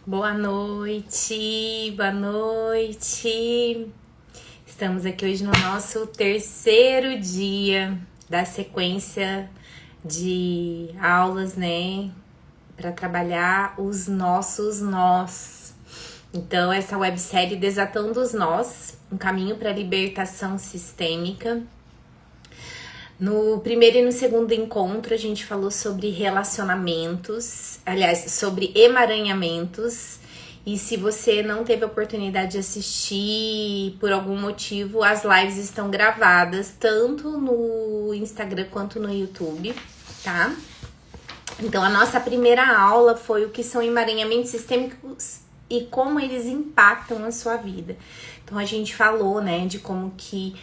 Boa noite, boa noite. Estamos aqui hoje no nosso terceiro dia da sequência de aulas, né, para trabalhar os nossos nós. Então, essa websérie Desatando os Nós, um caminho para a libertação sistêmica. No primeiro e no segundo encontro, a gente falou sobre relacionamentos, aliás, sobre emaranhamentos. E se você não teve a oportunidade de assistir por algum motivo, as lives estão gravadas tanto no Instagram quanto no YouTube, tá? Então, a nossa primeira aula foi o que são emaranhamentos sistêmicos e como eles impactam a sua vida. Então, a gente falou, né, de como que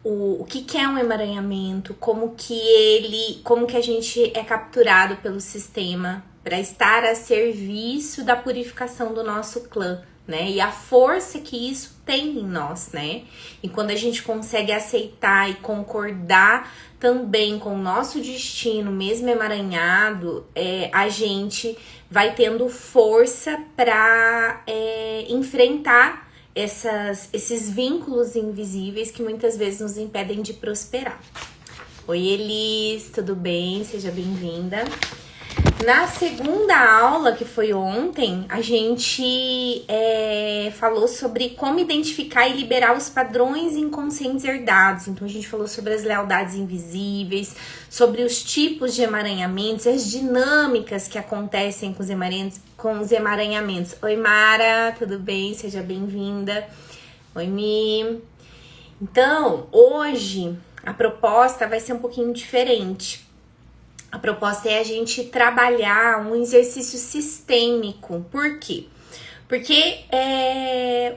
o que é um emaranhamento, como que a gente é capturado pelo sistema para estar a serviço da purificação do nosso clã, né? E a força que isso tem em nós, né? E quando a gente consegue aceitar e concordar também com o nosso destino, mesmo emaranhado, a gente vai tendo força para enfrentar esses vínculos invisíveis que muitas vezes nos impedem de prosperar. Oi, Elis, tudo bem? Seja bem-vinda. Na segunda aula, que foi ontem, a gente falou sobre como identificar e liberar os padrões inconscientes herdados. Então, a gente falou sobre as lealdades invisíveis, sobre os tipos de emaranhamentos, as dinâmicas que acontecem com os emaranhamentos. Oi, Mara, tudo bem? Seja bem-vinda. Oi, Mi. Então, hoje, a proposta vai ser um pouquinho diferente. A proposta é a gente trabalhar um exercício sistêmico. Por quê? Porque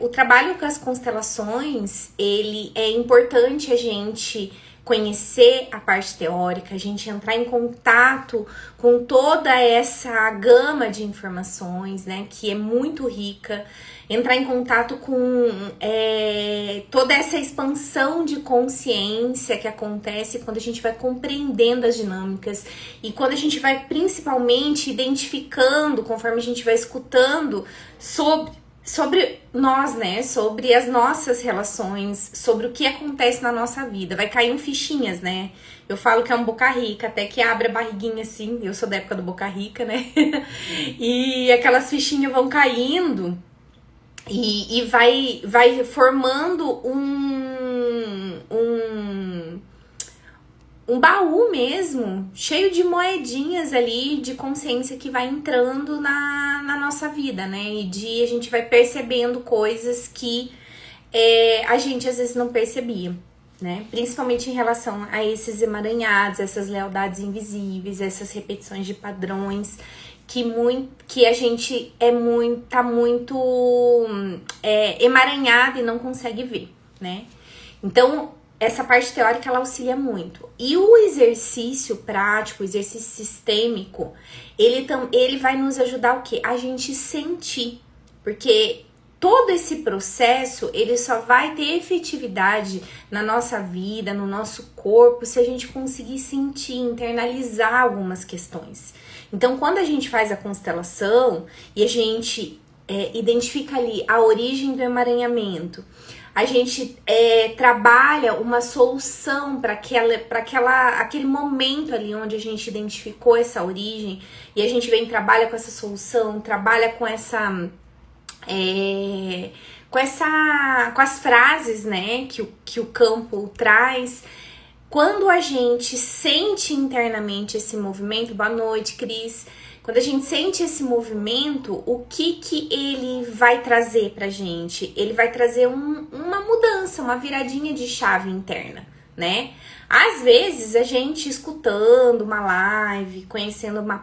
o trabalho com as constelações, ele é importante a gente conhecer a parte teórica, a gente entrar em contato com toda essa gama de informações, né, que é muito rica, entrar em contato com toda essa expansão de consciência que acontece quando a gente vai compreendendo as dinâmicas e quando a gente vai principalmente identificando, conforme a gente vai escutando sobre nós, né? Sobre as nossas relações, sobre o que acontece na nossa vida. Vai caindo fichinhas, né? Eu falo que é um boca rica, até que abre a barriguinha assim. Eu sou da época do boca rica, né? E aquelas fichinhas vão caindo e vai formando um baú mesmo, cheio de moedinhas ali de consciência que vai entrando na nossa vida, né? E a gente vai percebendo coisas que a gente às vezes não percebia, né? Principalmente em relação a esses emaranhados, essas lealdades invisíveis, essas repetições de padrões que a gente tá muito emaranhada e não consegue ver, né? Então, essa parte teórica, ela auxilia muito. E o exercício prático, o exercício sistêmico, ele vai nos ajudar o quê? A gente sentir. Porque todo esse processo, ele só vai ter efetividade na nossa vida, no nosso corpo, se a gente conseguir sentir, internalizar algumas questões. Então, quando a gente faz a constelação e a gente identifica ali a origem do emaranhamento, a gente trabalha uma solução para aquele momento ali onde a gente identificou essa origem e a gente vem e trabalha com essa solução, trabalha com as frases, né, que o campo traz. Quando a gente sente internamente esse movimento, boa noite, Cris. Quando a gente sente esse movimento, o que ele vai trazer pra gente? Ele vai trazer uma mudança, uma viradinha de chave interna, né? Às vezes, a gente escutando uma live, conhecendo uma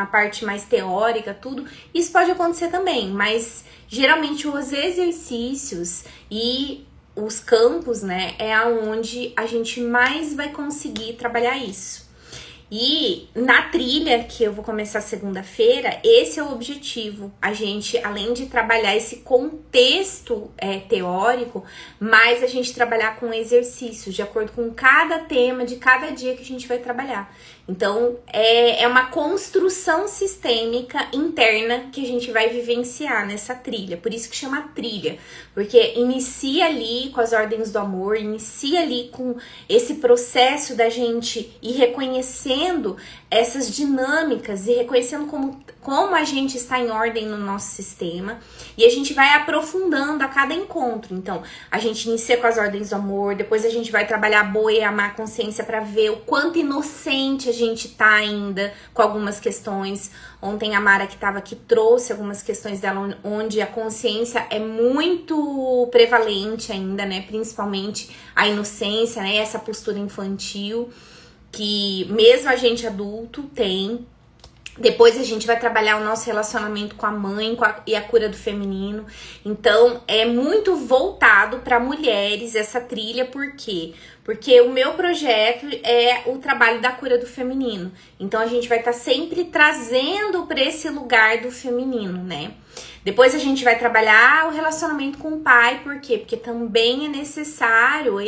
parte mais teórica, tudo, isso pode acontecer também, mas geralmente os exercícios e os campos, né, é aonde a gente mais vai conseguir trabalhar isso. E na trilha, que eu vou começar segunda-feira, esse é o objetivo. A gente, além de trabalhar esse contexto teórico, mas a gente trabalhar com exercícios, de acordo com cada tema de cada dia que a gente vai trabalhar. Então, é uma construção sistêmica interna que a gente vai vivenciar nessa trilha. Por isso que chama trilha. Porque inicia ali com as ordens do amor, inicia ali com esse processo da gente ir reconhecendo essas dinâmicas e reconhecendo como a gente está em ordem no nosso sistema. E a gente vai aprofundando a cada encontro. Então, a gente inicia com as ordens do amor, depois a gente vai trabalhar a boa e a má consciência para ver o quanto inocente a gente tá ainda com algumas questões. Ontem a Mara que estava aqui trouxe algumas questões dela onde a consciência é muito prevalente ainda, né? Principalmente a inocência, né? Essa postura infantil que mesmo a gente adulto tem. Depois a gente vai trabalhar o nosso relacionamento com a mãe e a cura do feminino. Então, é muito voltado para mulheres essa trilha, por quê? Porque o meu projeto é o trabalho da cura do feminino. Então, a gente vai estar sempre trazendo para esse lugar do feminino, né? Depois a gente vai trabalhar o relacionamento com o pai, por quê? Porque também é necessário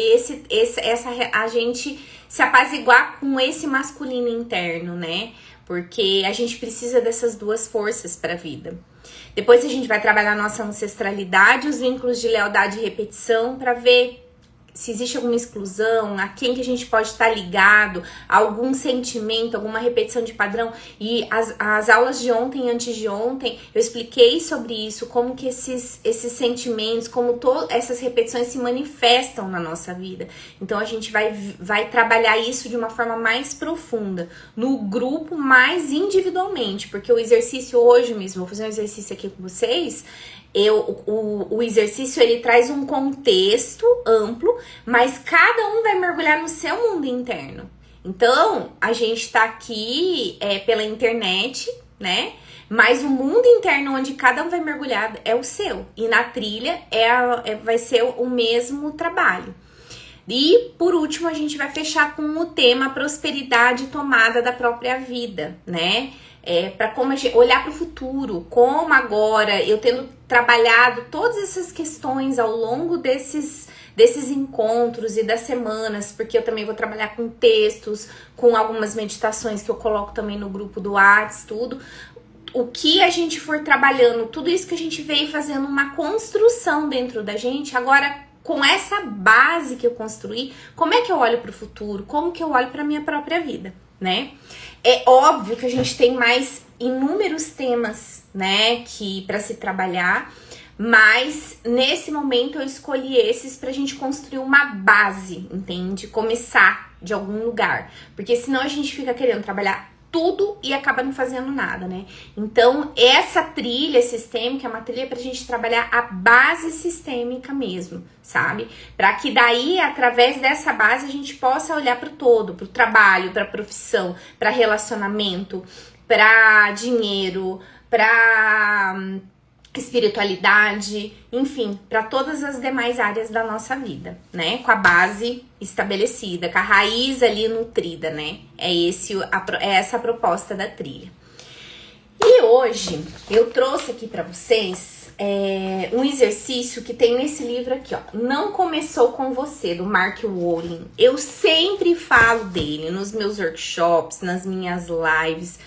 a gente se apaziguar com esse masculino interno, né? Porque a gente precisa dessas duas forças para a vida. Depois a gente vai trabalhar a nossa ancestralidade, os vínculos de lealdade e repetição, para ver se existe alguma exclusão, a quem que a gente pode estar ligado, algum sentimento, alguma repetição de padrão. E as aulas de ontem e antes de ontem, eu expliquei sobre isso, como que esses sentimentos, como essas repetições se manifestam na nossa vida. Então a gente vai trabalhar isso de uma forma mais profunda, no grupo, mais individualmente, porque o exercício hoje mesmo, vou fazer um exercício aqui com vocês. O exercício ele traz um contexto amplo, mas cada um vai mergulhar no seu mundo interno. Então, a gente tá aqui pela internet, né? Mas o mundo interno onde cada um vai mergulhar é o seu. E na trilha vai ser o mesmo trabalho. E, por último, a gente vai fechar com o tema prosperidade e tomada da própria vida, né? Para como a gente olhar para o futuro, como agora eu tendo trabalhado todas essas questões ao longo desses encontros e das semanas, porque eu também vou trabalhar com textos, com algumas meditações que eu coloco também no grupo do Whats, tudo. O que a gente for trabalhando, tudo isso que a gente veio fazendo uma construção dentro da gente, agora com essa base que eu construí, como é que eu olho para o futuro, como que eu olho para minha própria vida, né? É óbvio que a gente tem mais inúmeros temas, né, para se trabalhar, mas nesse momento eu escolhi esses pra gente construir uma base, entende? Começar de algum lugar, porque senão a gente fica querendo trabalhar tudo e acaba não fazendo nada, né? Então, essa trilha sistêmica é uma trilha pra gente trabalhar a base sistêmica mesmo, sabe? Pra que daí, através dessa base, a gente possa olhar pro todo, pro trabalho, pra profissão, pra relacionamento, pra dinheiro, pra espiritualidade, enfim, para todas as demais áreas da nossa vida, né? Com a base estabelecida, com a raiz ali nutrida, né? É essa a proposta da trilha. E hoje eu trouxe aqui para vocês um exercício que tem nesse livro aqui, ó. Não Começou com Você, do Mark Wolin. Eu sempre falo dele nos meus workshops, nas minhas lives.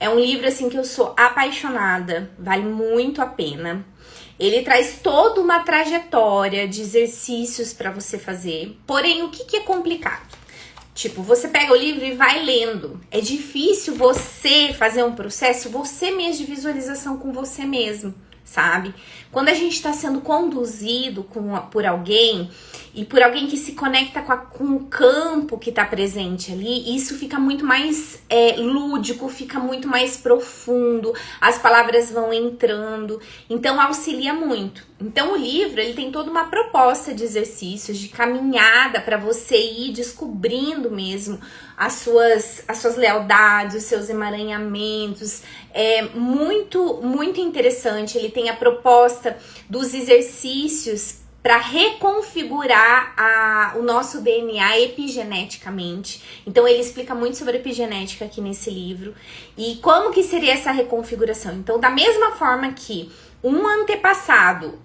É um livro, assim, que eu sou apaixonada, vale muito a pena. Ele traz toda uma trajetória de exercícios para você fazer. Porém, o que é complicado? Tipo, você pega o livro e vai lendo. É difícil você fazer um processo, você mesmo, de visualização com você mesmo, sabe? Quando a gente está sendo conduzido por alguém, e por alguém que se conecta com o campo que está presente ali, isso fica muito mais lúdico, fica muito mais profundo, as palavras vão entrando, então auxilia muito. Então o livro ele tem toda uma proposta de exercícios, de caminhada para você ir descobrindo mesmo as suas lealdades, os seus emaranhamentos. É muito, muito interessante. Ele tem a proposta dos exercícios para reconfigurar o nosso DNA epigeneticamente. Então ele explica muito sobre epigenética aqui nesse livro. E como que seria essa reconfiguração? Então, da mesma forma que um antepassado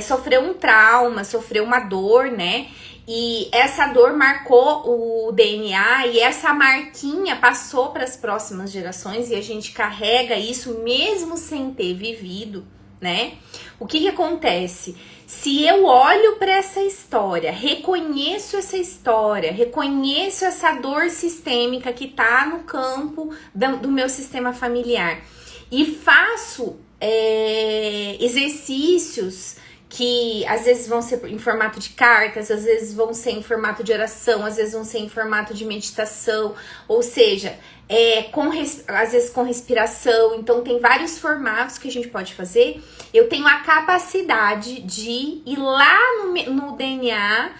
sofreu um trauma, sofreu uma dor, né? E essa dor marcou o DNA e essa marquinha passou para as próximas gerações e a gente carrega isso mesmo sem ter vivido, né? O que acontece? Se eu olho para essa história, reconheço essa história, reconheço essa dor sistêmica que tá no campo do meu sistema familiar e faço exercícios que às vezes vão ser em formato de cartas, às vezes vão ser em formato de oração, às vezes vão ser em formato de meditação, ou seja, às vezes com respiração. Então tem vários formatos que a gente pode fazer. Eu tenho a capacidade de ir lá no DNA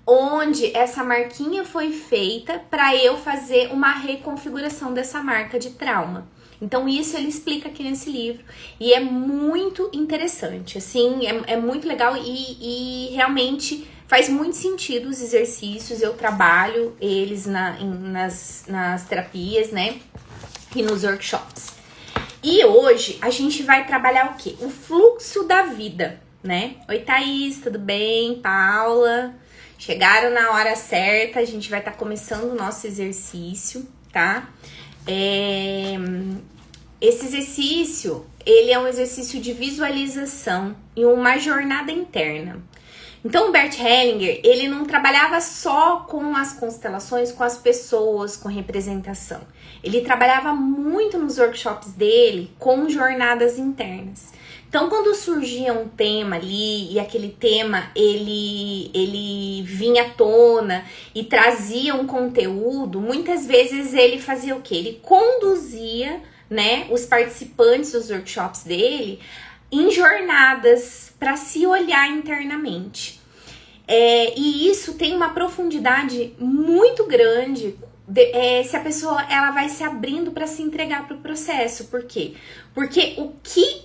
onde essa marquinha foi feita para eu fazer uma reconfiguração dessa marca de trauma. Então isso ele explica aqui nesse livro e é muito interessante, assim, é muito legal e realmente faz muito sentido os exercícios. Eu trabalho eles nas terapias, né, e nos workshops. E hoje a gente vai trabalhar o quê? O fluxo da vida, né? Oi, Thaís, tudo bem? Paula, chegaram na hora certa, a gente vai estar começando o nosso exercício, tá? Esse exercício, ele é um exercício de visualização e uma jornada interna. Então, o Bert Hellinger, ele não trabalhava só com as constelações, com as pessoas, com representação. Ele trabalhava muito nos workshops dele com jornadas internas. Então, quando surgia um tema ali e aquele tema ele vinha à tona e trazia um conteúdo, muitas vezes ele fazia o quê? Ele conduzia, né, os participantes dos workshops dele em jornadas para se olhar internamente. E isso tem uma profundidade muito grande se a pessoa ela vai se abrindo para se entregar para o processo. Por quê? Porque o que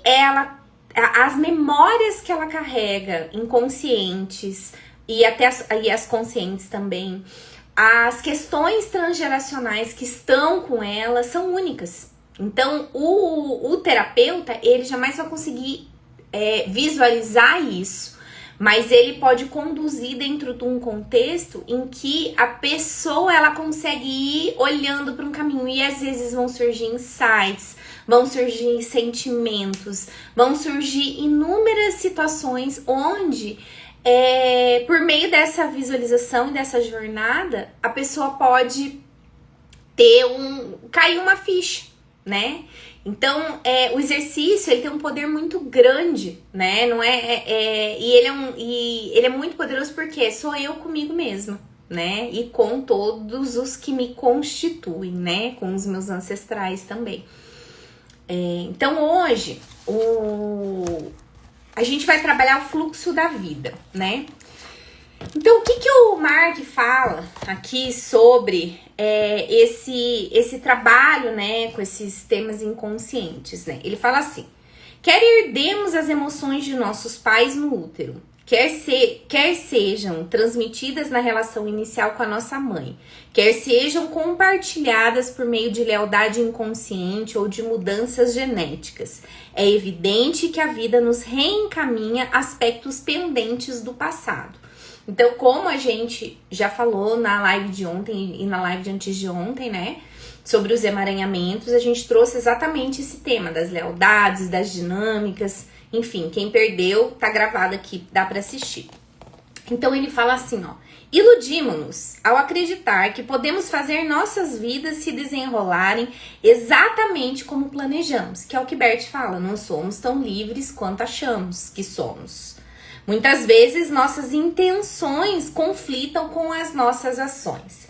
as memórias que ela carrega inconscientes e até as conscientes também, as questões transgeracionais que estão com ela são únicas. Então, o terapeuta, ele jamais vai conseguir visualizar isso, mas ele pode conduzir dentro de um contexto em que a pessoa, ela consegue ir olhando para um caminho e às vezes vão surgir insights, vão surgir sentimentos, vão surgir inúmeras situações onde, por meio dessa visualização e dessa jornada, a pessoa pode cair uma ficha, né? Então, o exercício, ele tem um poder muito grande, né? Não e ele é muito poderoso porque sou eu comigo mesma, né? E com todos os que me constituem, né? Com os meus ancestrais também. Então, hoje, a gente vai trabalhar o fluxo da vida, né? Então, o que o Mark fala aqui sobre esse trabalho, né, com esses temas inconscientes, né? Ele fala assim: quer herdemos as emoções de nossos pais no útero, quer sejam transmitidas na relação inicial com a nossa mãe, quer sejam compartilhadas por meio de lealdade inconsciente ou de mudanças genéticas, é evidente que a vida nos reencaminha aspectos pendentes do passado. Então, como a gente já falou na live de ontem e na live de antes de ontem, né, sobre os emaranhamentos, a gente trouxe exatamente esse tema das lealdades, das dinâmicas, enfim, quem perdeu tá gravado aqui, dá para assistir. Então ele fala assim, ó: iludimos-nos ao acreditar que podemos fazer nossas vidas se desenrolarem exatamente como planejamos, que é o que Bert fala, não somos tão livres quanto achamos que somos. Muitas vezes nossas intenções conflitam com as nossas ações.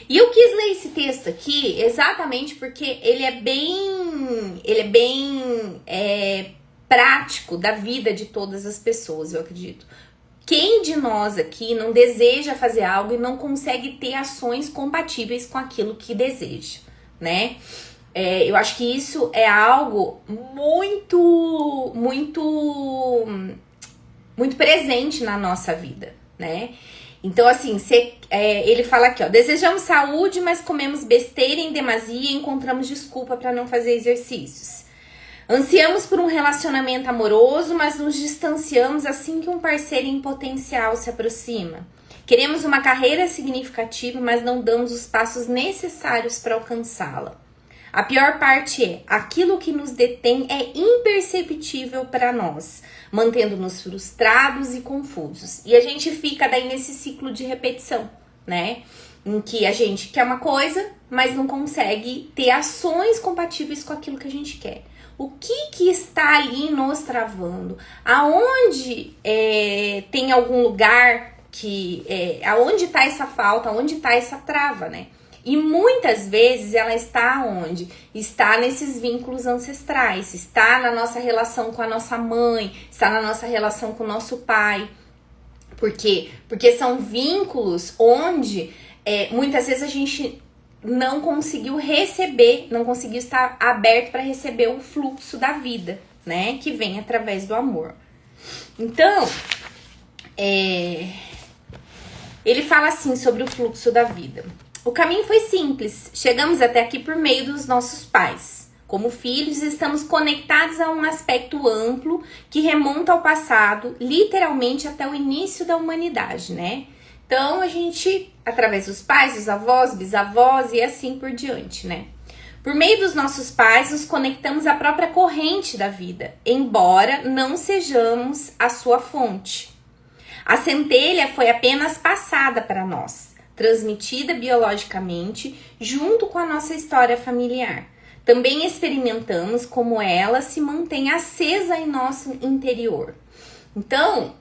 E eu quis ler esse texto aqui exatamente porque ele é bem prático da vida de todas as pessoas, eu acredito. Quem de nós aqui não deseja fazer algo e não consegue ter ações compatíveis com aquilo que deseja, né? Eu acho que isso é algo muito muito presente na nossa vida, né? Então, assim, ele fala aqui, ó, desejamos saúde, mas comemos besteira em demasia e encontramos desculpa para não fazer exercícios. Ansiamos por um relacionamento amoroso, mas nos distanciamos assim que um parceiro em potencial se aproxima. Queremos uma carreira significativa, mas não damos os passos necessários para alcançá-la. A pior parte é, aquilo que nos detém é imperceptível para nós, mantendo-nos frustrados e confusos. E a gente fica daí nesse ciclo de repetição, né? Em que a gente quer uma coisa, mas não consegue ter ações compatíveis com aquilo que a gente quer. O que está ali nos travando? Aonde tem algum lugar que... aonde está essa falta? Aonde está essa trava, né? E muitas vezes ela está onde? Está nesses vínculos ancestrais, está na nossa relação com a nossa mãe, está na nossa relação com o nosso pai. Por quê? Porque são vínculos onde muitas vezes a gente não conseguiu receber, não conseguiu estar aberto para receber o fluxo da vida, né? Que vem através do amor. Então, ele fala assim sobre o fluxo da vida. O caminho foi simples, chegamos até aqui por meio dos nossos pais. Como filhos, estamos conectados a um aspecto amplo que remonta ao passado, literalmente até o início da humanidade, né? Então, a gente, através dos pais, dos avós, bisavós e assim por diante, né? Por meio dos nossos pais, nos conectamos à própria corrente da vida, embora não sejamos a sua fonte. A centelha foi apenas passada para nós, transmitida biologicamente junto com a nossa história familiar. Também experimentamos como ela se mantém acesa em nosso interior. Então,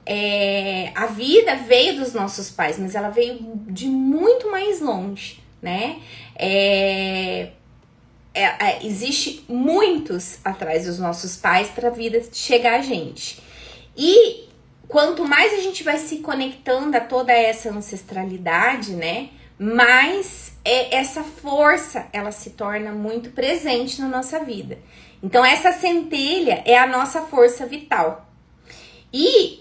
a vida veio dos nossos pais, mas ela veio de muito mais longe, né? Existe muitos atrás dos nossos pais para a vida chegar a gente. E quanto mais a gente vai se conectando a toda essa ancestralidade, né? Mais essa força, ela se torna muito presente na nossa vida. Então, essa centelha é a nossa força vital. E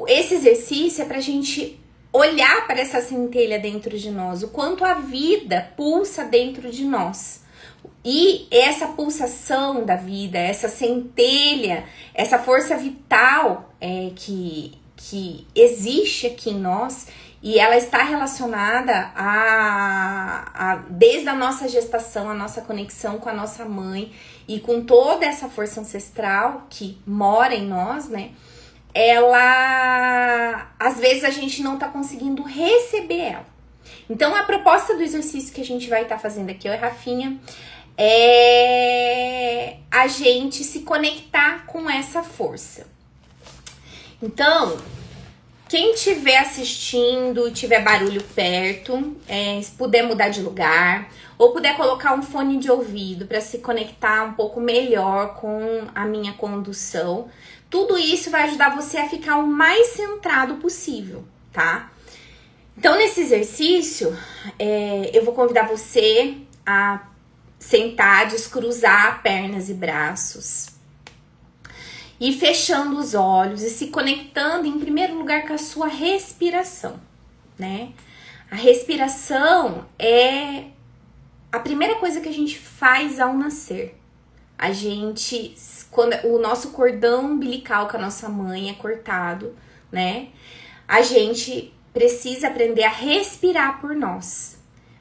esse exercício é pra gente olhar para essa centelha dentro de nós, o quanto a vida pulsa dentro de nós. E essa pulsação da vida, essa centelha, essa força vital que existe aqui em nós, e ela está relacionada desde a nossa gestação, a nossa conexão com a nossa mãe e com toda essa força ancestral que mora em nós, né? Ela, às vezes a gente não tá conseguindo receber ela. Então, a proposta do exercício que a gente vai estar fazendo aqui, eu e Rafinha, é a gente se conectar com essa força. Então, quem estiver assistindo, tiver barulho perto, se puder mudar de lugar, ou puder colocar um fone de ouvido para se conectar um pouco melhor com a minha condução, tudo isso vai ajudar você a ficar o mais centrado possível, tá? Então, nesse exercício, eu vou convidar você a sentar, descruzar pernas e braços, e fechando os olhos e se conectando em primeiro lugar com a sua respiração, né? A respiração é a primeira coisa que a gente faz ao nascer. A gente, quando o nosso cordão umbilical com a nossa mãe é cortado, né? A gente precisa aprender a respirar por nós.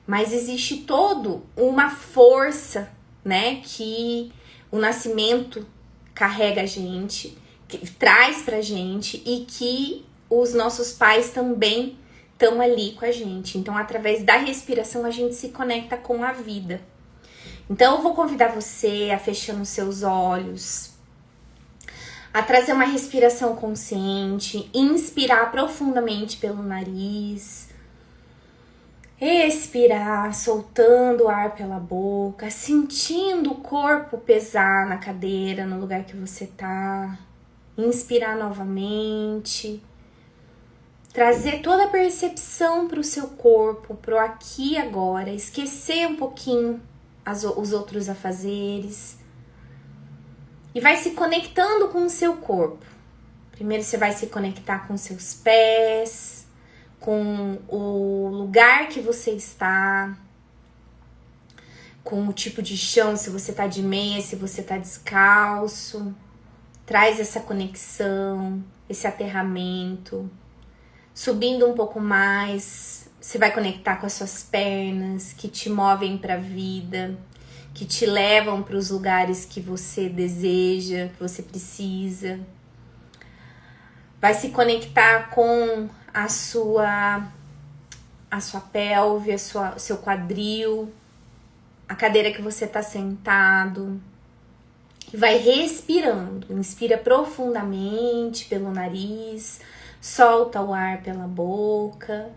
Mas existe toda uma força, né? Que o nascimento carrega a gente, que traz pra gente e que os nossos pais também estão ali com a gente. Então, através da respiração, a gente se conecta com a vida. Então, eu vou convidar você a fechar os seus olhos, a trazer uma respiração consciente, inspirar profundamente pelo nariz, expirar, soltando o ar pela boca, sentindo o corpo pesar na cadeira, no lugar que você tá. Inspirar novamente. Trazer toda a percepção para o seu corpo, para o aqui e agora. Esquecer um pouquinho os outros afazeres. E vai se conectando com o seu corpo. Primeiro você vai se conectar com seus pés, com o lugar que você está, com o tipo de chão, se você tá de meia, se você tá descalço. Traz essa conexão, esse aterramento. Subindo um pouco mais, você vai conectar com as suas pernas, que te movem para a vida, que te levam para os lugares que você deseja, que você precisa. Vai se conectar com a sua pelve, seu quadril, a cadeira que você está sentado. E vai respirando. Inspira profundamente pelo nariz, solta o ar pela boca.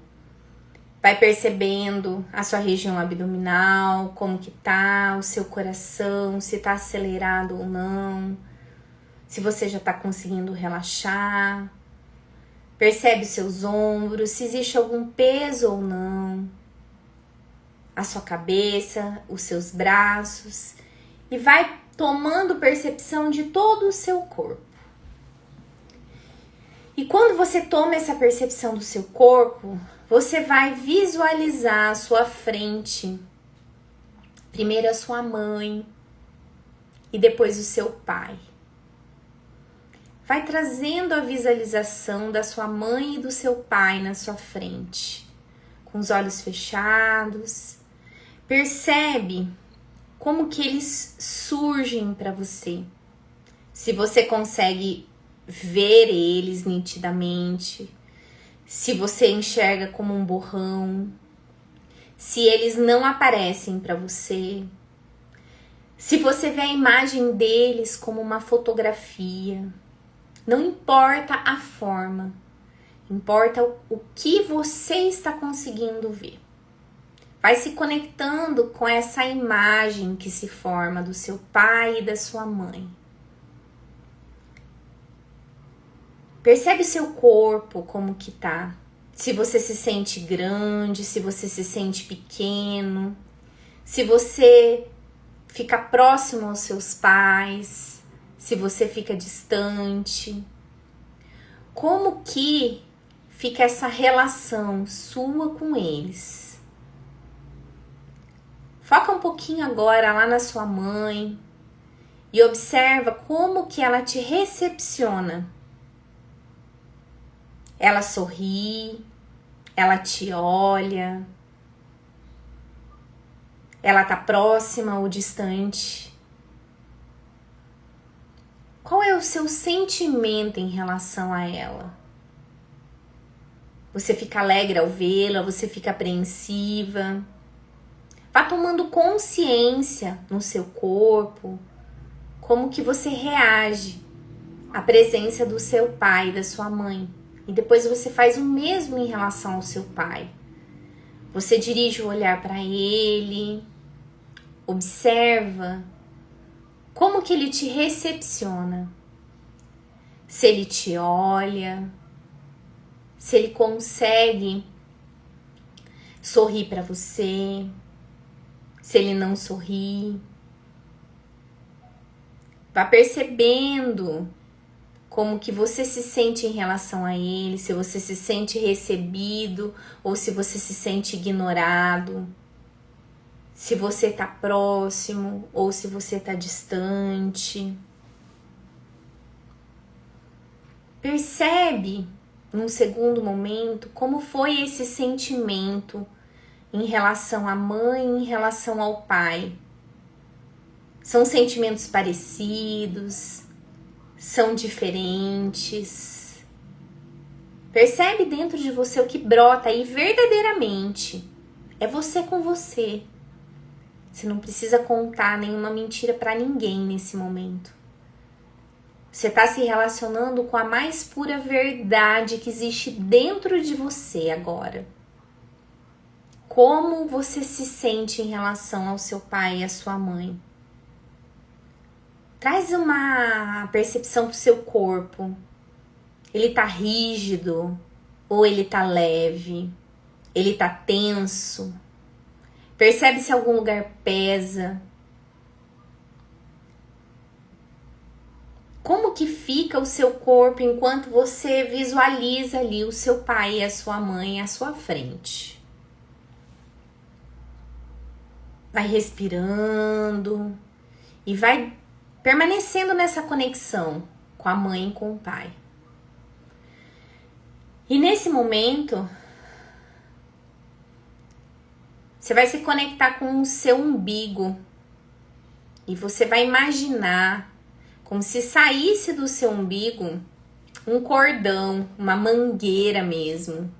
Vai percebendo a sua região abdominal, como que tá, o seu coração, se tá acelerado ou não. Se você já tá conseguindo relaxar. Percebe os seus ombros, se existe algum peso ou não. A sua cabeça, os seus braços. E vai tomando percepção de todo o seu corpo. E quando você toma essa percepção do seu corpo, você vai visualizar à sua frente, primeiro a sua mãe e depois o seu pai. Vai trazendo a visualização da sua mãe e do seu pai na sua frente, com os olhos fechados. Percebe como que eles surgem para você. Se você consegue ver eles nitidamente, se você enxerga como um borrão, se eles não aparecem para você, se você vê a imagem deles como uma fotografia. Não importa a forma, importa o que você está conseguindo ver. Vai se conectando com essa imagem que se forma do seu pai e da sua mãe. Percebe seu corpo como que tá. Se você se sente grande, se você se sente pequeno, se você fica próximo aos seus pais, se você fica distante. Como que fica essa relação sua com eles? Foca um pouquinho agora lá na sua mãe e observa como que ela te recepciona. Ela sorri, ela te olha, ela tá próxima ou distante. Qual é o seu sentimento em relação a ela? Você fica alegre ao vê-la? Você fica apreensiva? Vá tomando consciência no seu corpo, como que você reage à presença do seu pai e da sua mãe. E depois você faz o mesmo em relação ao seu pai. Você dirige o olhar para ele, observa como que ele te recepciona. Se ele te olha, se ele consegue sorrir para você, se ele não sorri. Vá percebendo como que você se sente em relação a ele, se você se sente recebido ou se você se sente ignorado. Se você tá próximo ou se você tá distante. Percebe, num segundo momento, como foi esse sentimento em relação à mãe, em relação ao pai. São sentimentos parecidos? São diferentes? Percebe dentro de você o que brota aí verdadeiramente. É você com você. Você não precisa contar nenhuma mentira para ninguém nesse momento. Você está se relacionando com a mais pura verdade que existe dentro de você agora. Como você se sente em relação ao seu pai e à sua mãe? Traz uma percepção pro seu corpo. Ele tá rígido ou ele tá leve? Ele tá tenso? Percebe se algum lugar pesa? Como Como que fica o seu corpo enquanto você visualiza ali o seu pai e a sua mãe à sua frente? Vai respirando e vai permanecendo nessa conexão com a mãe e com o pai. E nesse momento, você vai se conectar com o seu umbigo e você vai imaginar como se saísse do seu umbigo um cordão, uma mangueira mesmo.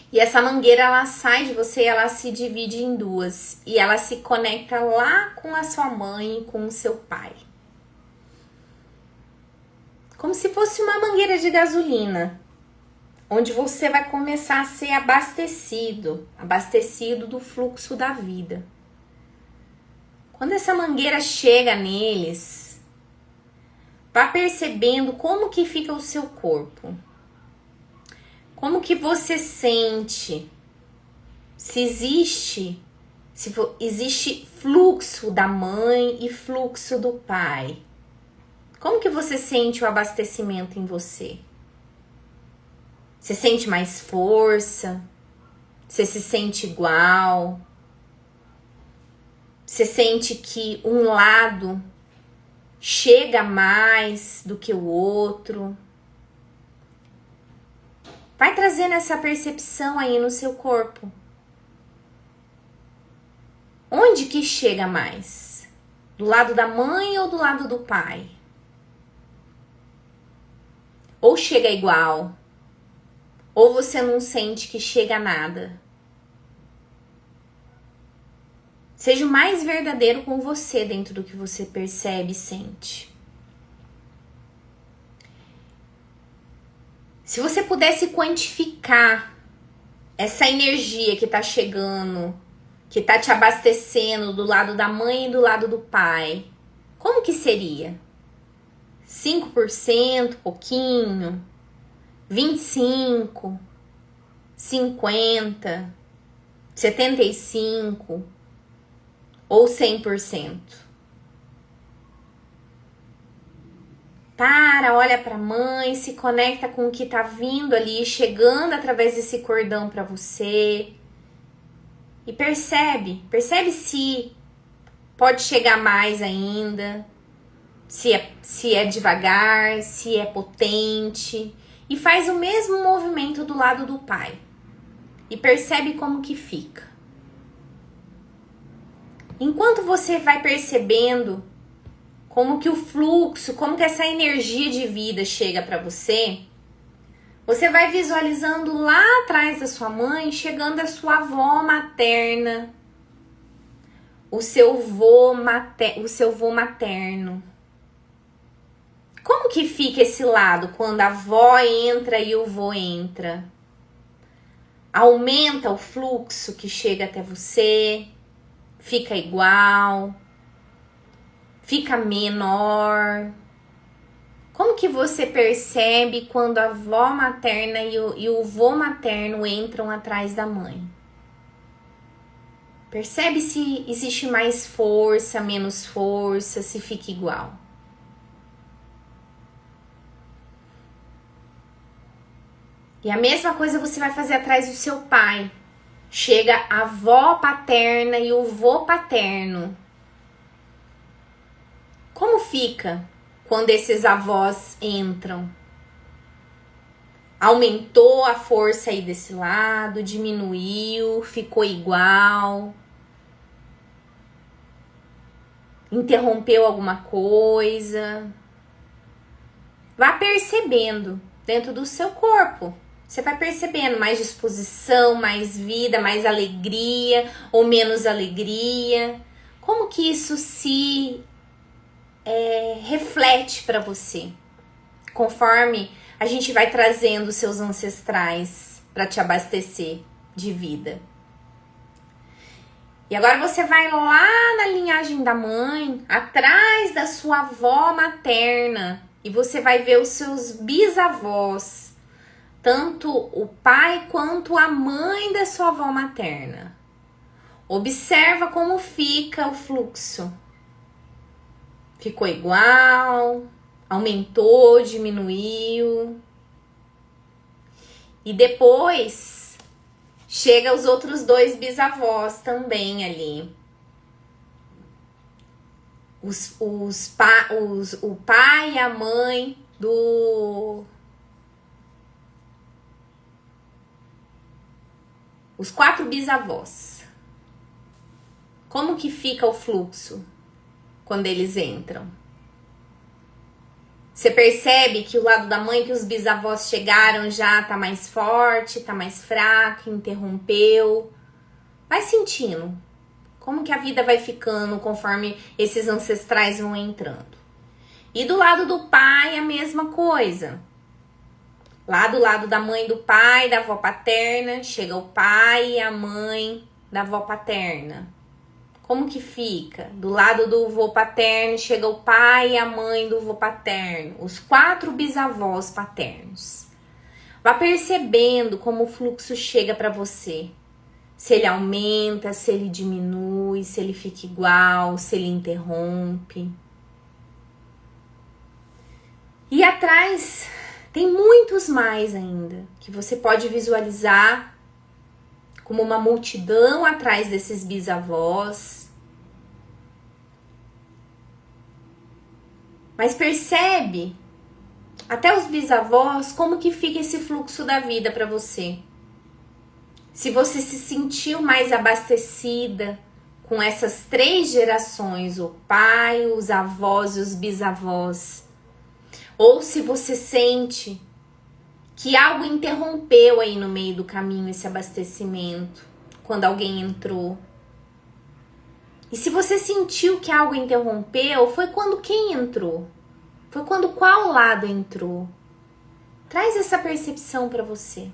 E essa mangueira, ela sai de você e ela se divide em duas. E ela se conecta lá com a sua mãe e com o seu pai. Como se fosse uma mangueira de gasolina, onde você vai começar a ser abastecido do fluxo da vida. Quando essa mangueira chega neles, vá percebendo como que fica o seu corpo. Como que você sente? Se existe fluxo da mãe e fluxo do pai. Como que você sente o abastecimento em você? Você sente mais força? Você se sente igual? Você sente que um lado chega mais do que o outro? Vai trazendo essa percepção aí no seu corpo. Onde que chega mais? Do lado da mãe ou do lado do pai? Ou chega igual? Ou você não sente que chega nada? Seja o mais verdadeiro com você dentro do que você percebe e sente. Se você pudesse quantificar essa energia que está chegando, que está te abastecendo do lado da mãe e do lado do pai, como que seria? 5%, pouquinho? 25%, 50%, 75% ou 100%? Olha para a mãe, se conecta com o que tá vindo ali, chegando através desse cordão para você. E percebe se pode chegar mais ainda, se é devagar, se é potente. E faz o mesmo movimento do lado do pai. E percebe como que fica. Enquanto você vai percebendo como que o fluxo, como que essa energia de vida chega para você, você vai visualizando lá atrás da sua mãe, chegando a sua avó materna, o seu vô materno. Como que fica esse lado quando a avó entra e o vô entra? Aumenta o fluxo que chega até você? Fica igual? Fica menor? Como que você percebe quando a avó materna e o vô materno entram atrás da mãe? Percebe se existe mais força, menos força, se fica igual. E a mesma coisa você vai fazer atrás do seu pai. Chega a avó paterna e o vô paterno. Como fica quando esses avós entram? Aumentou a força aí desse lado, diminuiu, ficou igual? Interrompeu alguma coisa? Vá percebendo dentro do seu corpo. Você vai percebendo mais disposição, mais vida, mais alegria ou menos alegria. Como que isso se reflete para você? Conforme a gente vai trazendo seus ancestrais para te abastecer de vida. E agora você vai lá na linhagem da mãe, atrás da sua avó materna, e você vai ver os seus bisavós, tanto o pai quanto a mãe da sua avó materna. Observa como fica o fluxo. Ficou igual? Aumentou, diminuiu. E depois chega os outros 2 bisavós também ali. O pai e a mãe os 4 bisavós. Como que fica o fluxo quando eles entram? Você percebe que o lado da mãe, que os bisavós chegaram, já tá mais forte, tá mais fraco, interrompeu. Vai sentindo como que a vida vai ficando conforme esses ancestrais vão entrando. E do lado do pai, a mesma coisa. Lá do lado da mãe, do pai, da avó paterna, chega o pai e a mãe da avó paterna. Como que fica? Do lado do vô paterno, chega o pai e a mãe do vô paterno. Os 4 bisavós paternos. Vá percebendo como o fluxo chega para você. Se ele aumenta, se ele diminui, se ele fica igual, se ele interrompe. E atrás tem muitos mais ainda, que você pode visualizar como uma multidão atrás desses bisavós. Mas percebe, até os bisavós, como que fica esse fluxo da vida para você. Se você se sentiu mais abastecida com essas 3 gerações, o pai, os avós e os bisavós. Ou se você sente que algo interrompeu aí no meio do caminho esse abastecimento, quando alguém entrou. E se você sentiu que algo interrompeu, foi quando quem entrou? Foi quando qual lado entrou? Traz essa percepção para você.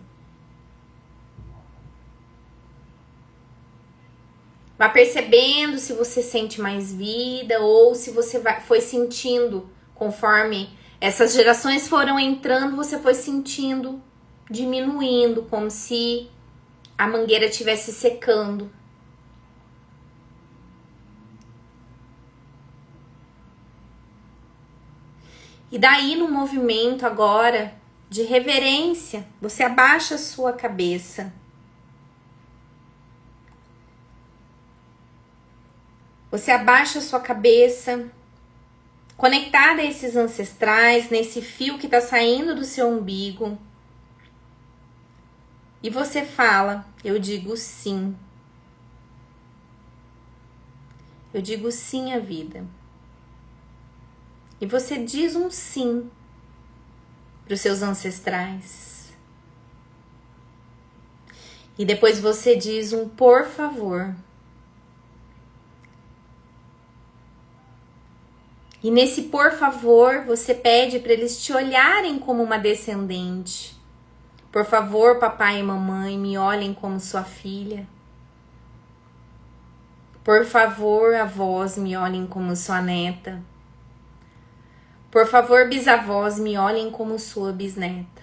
Vá percebendo se você sente mais vida ou se você foi sentindo conforme essas gerações foram entrando, você foi sentindo diminuindo, como se a mangueira estivesse secando. E daí, no movimento agora de reverência, você abaixa a sua cabeça. Você abaixa a sua cabeça, conectada a esses ancestrais, nesse fio que está saindo do seu umbigo. E você fala, eu digo sim. Eu digo sim à vida. E você diz um sim para os seus ancestrais. E depois você diz um por favor. E nesse por favor, você pede para eles te olharem como uma descendente. Por favor, papai e mamãe, me olhem como sua filha. Por favor, avós, me olhem como sua neta. Por favor, bisavós, me olhem como sua bisneta.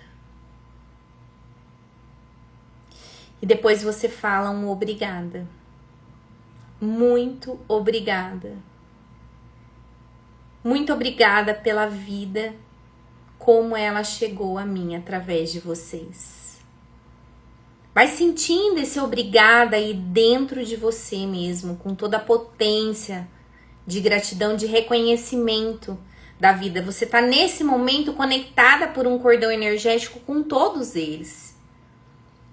E depois você fala um obrigada. Muito obrigada. Muito obrigada pela vida, como ela chegou a mim através de vocês. Vai sentindo esse obrigada aí dentro de você mesmo, com toda a potência de gratidão, de reconhecimento da vida. Você está nesse momento conectada por um cordão energético com todos eles.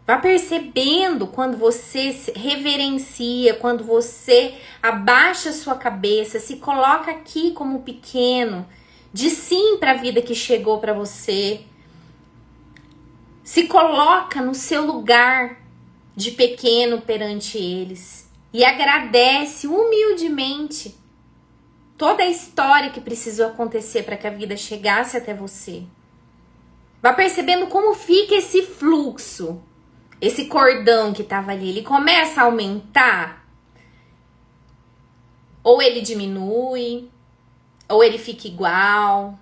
Vá percebendo quando você se reverencia, quando você abaixa a sua cabeça, se coloca aqui como pequeno, diz sim para a vida que chegou para você. Se coloca no seu lugar de pequeno perante eles e agradece humildemente toda a história que precisou acontecer para que a vida chegasse até você. Vá percebendo como fica esse fluxo. Esse cordão que estava ali, ele começa a aumentar? Ou ele diminui? Ou ele fica igual?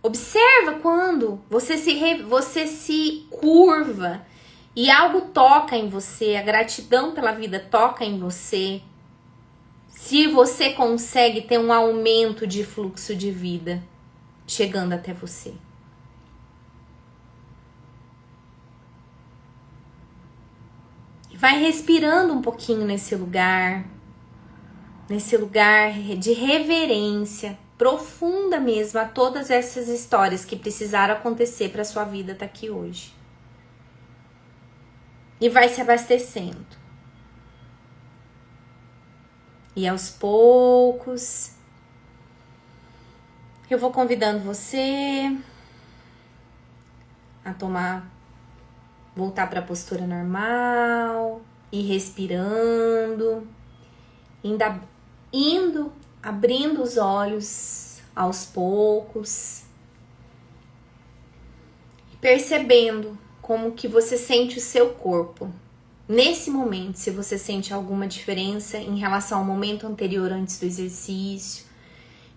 Observa quando você se curva e algo toca em você, a gratidão pela vida toca em você. Se você consegue ter um aumento de fluxo de vida chegando até você. Vai respirando um pouquinho nesse lugar de reverência profunda mesmo a todas essas histórias que precisaram acontecer para sua vida estar aqui hoje. E vai se abastecendo. E aos poucos, eu vou convidando você a voltar para a postura normal, ir respirando, abrindo os olhos aos poucos, percebendo como que você sente o seu corpo. Nesse momento, se você sente alguma diferença em relação ao momento anterior antes do exercício,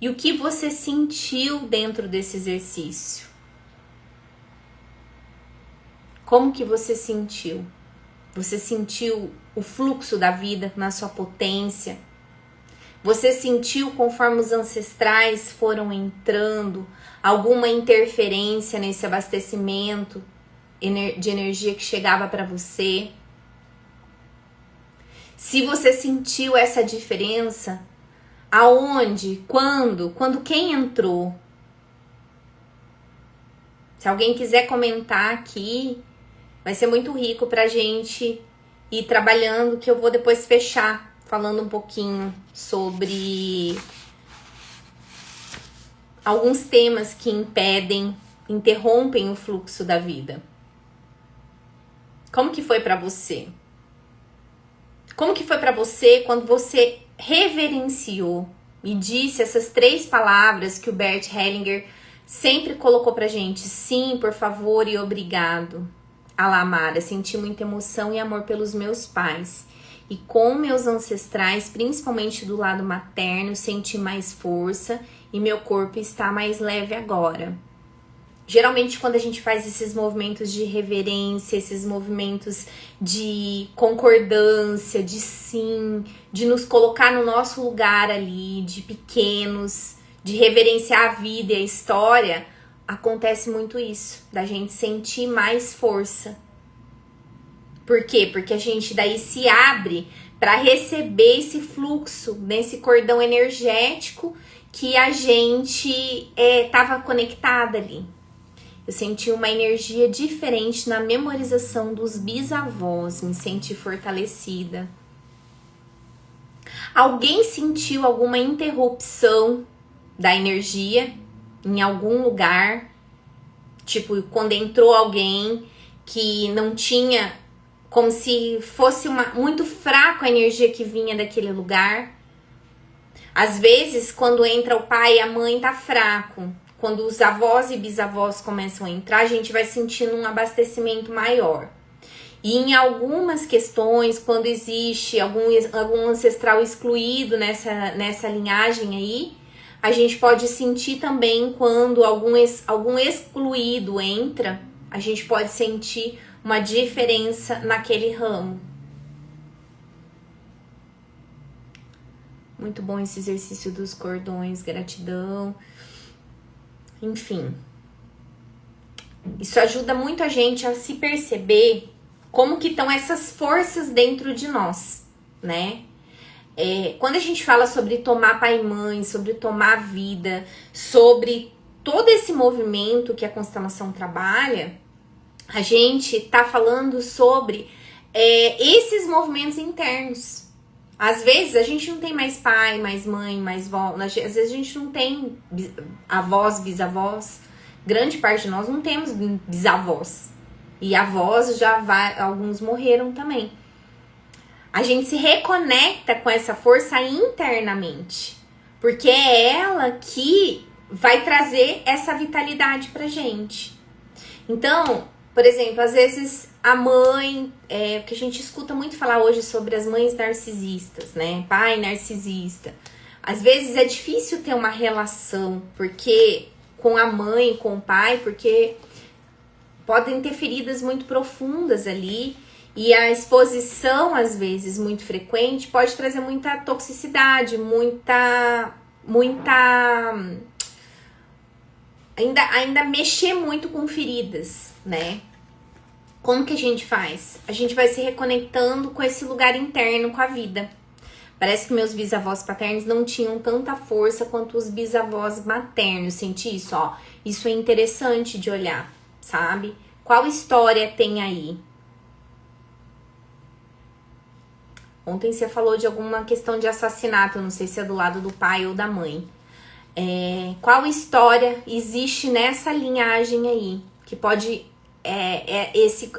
e o que você sentiu dentro desse exercício. Como que você sentiu? Você sentiu o fluxo da vida na sua potência? Você sentiu conforme os ancestrais foram entrando alguma interferência nesse abastecimento de energia que chegava para você? Se você sentiu essa diferença, aonde, quando quem entrou? Se alguém quiser comentar aqui, vai ser muito rico pra gente ir trabalhando, que eu vou depois fechar falando um pouquinho sobre alguns temas que interrompem o fluxo da vida. Como que foi pra você? Como que foi pra você quando você reverenciou e disse essas 3 palavras que o Bert Hellinger sempre colocou pra gente? Sim, por favor e obrigado. Alamara, senti muita emoção e amor pelos meus pais. E com meus ancestrais, principalmente do lado materno, senti mais força e meu corpo está mais leve agora. Geralmente, quando a gente faz esses movimentos de reverência, esses movimentos de concordância, de sim, de nos colocar no nosso lugar ali, de pequenos, de reverenciar a vida e a história, acontece muito isso, da gente sentir mais força. Por quê? Porque a gente daí se abre para receber esse fluxo, nesse cordão energético que a gente estava conectada ali. Eu senti uma energia diferente na memorização dos bisavós, me senti fortalecida. Alguém sentiu alguma interrupção da energia em algum lugar? Tipo, quando entrou alguém que não tinha, como se fosse muito fraco a energia que vinha daquele lugar. Às vezes, quando entra o pai e a mãe, tá fraco. Quando os avós e bisavós começam a entrar, a gente vai sentindo um abastecimento maior. E em algumas questões, quando existe algum ancestral excluído nessa linhagem aí, a gente pode sentir também quando algum excluído entra, a gente pode sentir uma diferença naquele ramo. Muito bom esse exercício dos cordões, gratidão. Enfim, isso ajuda muito a gente a se perceber como que estão essas forças dentro de nós, né? Quando a gente fala sobre tomar pai e mãe, sobre tomar vida, sobre todo esse movimento que a constelação trabalha, a gente tá falando sobre esses movimentos internos. Às vezes a gente não tem mais pai, mais mãe, mais vó. Às vezes a gente não tem avós, bisavós. Grande parte de nós não temos bisavós. E avós alguns morreram também. A gente se reconecta com essa força internamente. Porque é ela que vai trazer essa vitalidade pra gente. Então, por exemplo, às vezes a mãe, que a gente escuta muito falar hoje sobre as mães narcisistas, né? Pai narcisista. Às vezes é difícil ter uma relação com a mãe, com o pai, porque podem ter feridas muito profundas ali. E a exposição, às vezes, muito frequente, pode trazer muita toxicidade, muita ainda mexer muito com feridas, né? Como que a gente faz? A gente vai se reconectando com esse lugar interno, com a vida. Parece que meus bisavós paternos não tinham tanta força quanto os bisavós maternos. Senti isso, ó. Isso é interessante de olhar, sabe? Qual história tem aí? Ontem você falou de alguma questão de assassinato, não sei se é do lado do pai ou da mãe. Qual história existe nessa linhagem aí? Que pode...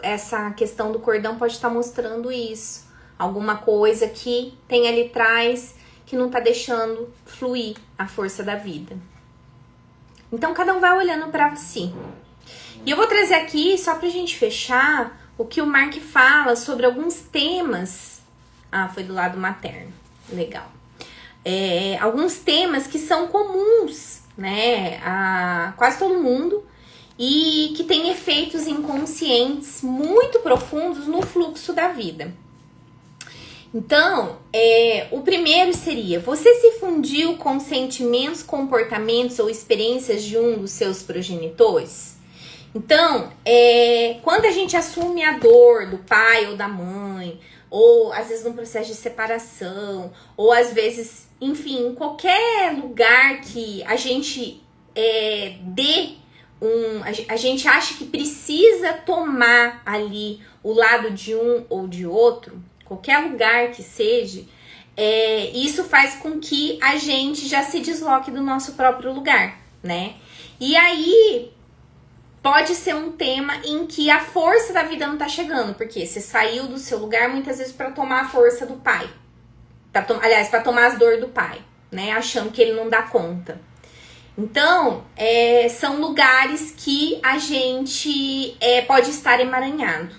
essa questão do cordão pode estar mostrando isso. Alguma coisa que tem ali atrás que não tá deixando fluir a força da vida. Então, cada um vai olhando pra si. E eu vou trazer aqui, só pra gente fechar, o que o Mark fala sobre alguns temas. Ah, foi do lado materno. Legal. Alguns temas que são comuns, né, a quase todo mundo e que tem efeitos inconscientes muito profundos no fluxo da vida. Então, o primeiro seria: você se fundiu com sentimentos, comportamentos ou experiências de um dos seus progenitores? Então, quando a gente assume a dor do pai ou da mãe, ou às vezes num processo de separação, ou às vezes, enfim, em qualquer lugar que a gente a gente acha que precisa tomar ali o lado de um ou de outro, qualquer lugar que seja, isso faz com que a gente já se desloque do nosso próprio lugar, né? E aí pode ser um tema em que a força da vida não tá chegando, porque você saiu do seu lugar muitas vezes para tomar a força do pai, para tomar as dores do pai, né? Achando que ele não dá conta. Então, são lugares que a gente pode estar emaranhado.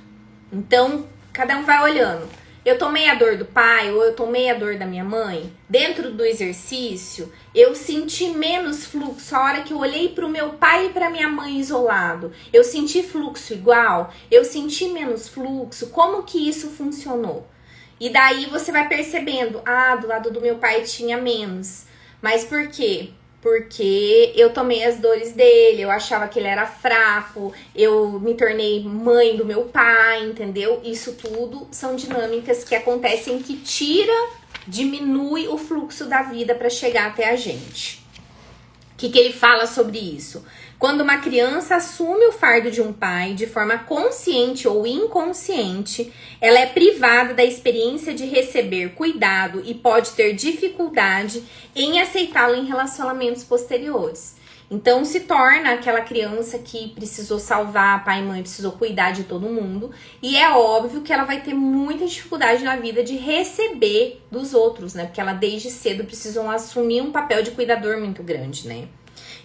Então, cada um vai olhando. Eu tomei a dor do pai ou eu tomei a dor da minha mãe. Dentro do exercício, eu senti menos fluxo. A hora que eu olhei para o meu pai e para minha mãe isolado, eu senti fluxo igual? Eu senti menos fluxo? Como que isso funcionou? E daí você vai percebendo, do lado do meu pai tinha menos. Mas por quê? Porque eu tomei as dores dele, eu achava que ele era fraco, eu me tornei mãe do meu pai, entendeu? Isso tudo são dinâmicas que acontecem que diminui o fluxo da vida para chegar até a gente. O que ele fala sobre isso? Quando uma criança assume o fardo de um pai de forma consciente ou inconsciente, ela é privada da experiência de receber cuidado e pode ter dificuldade em aceitá-lo em relacionamentos posteriores. Então se torna aquela criança que precisou salvar pai e mãe, precisou cuidar de todo mundo, e é óbvio que ela vai ter muita dificuldade na vida de receber dos outros, né? Porque ela desde cedo precisou assumir um papel de cuidador muito grande, né?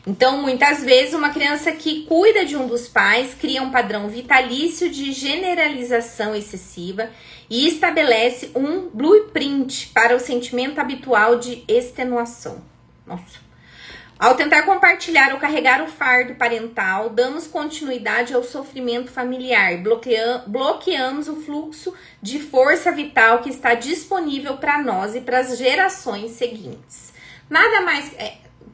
Então, muitas vezes, uma criança que cuida de um dos pais cria um padrão vitalício de generalização excessiva e estabelece um blueprint para o sentimento habitual de extenuação. Nossa. Ao tentar compartilhar ou carregar o fardo parental, damos continuidade ao sofrimento familiar, bloqueamos o fluxo de força vital que está disponível para nós e para as gerações seguintes. Nada mais...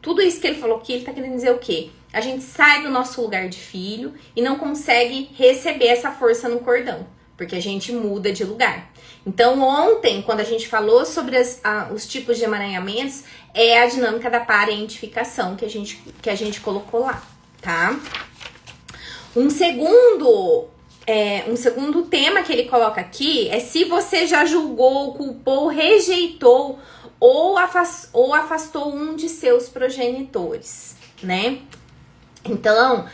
Tudo isso que ele falou aqui, ele tá querendo dizer o quê? A gente sai do nosso lugar de filho e não consegue receber essa força no cordão, porque a gente muda de lugar. Então, ontem, quando a gente falou sobre os tipos de emaranhamentos, é a dinâmica da parentificação que a gente colocou lá, tá? Um segundo tema que ele coloca aqui é se você já julgou, culpou, rejeitou ou afastou um de seus progenitores, né? Então,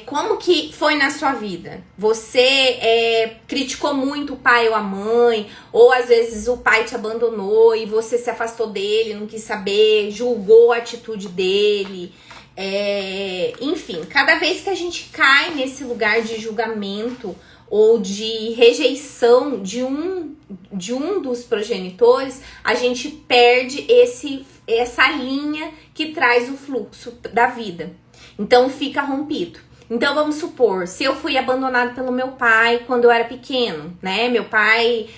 como que foi na sua vida? Você criticou muito o pai ou a mãe, ou às vezes o pai te abandonou e você se afastou dele, não quis saber, julgou a atitude dele. Enfim, cada vez que a gente cai nesse lugar de julgamento ou de rejeição de um dos progenitores, a gente perde essa linha que traz o fluxo da vida. Então fica rompido. Então vamos supor, se eu fui abandonado pelo meu pai quando eu era pequeno, né? Meu pai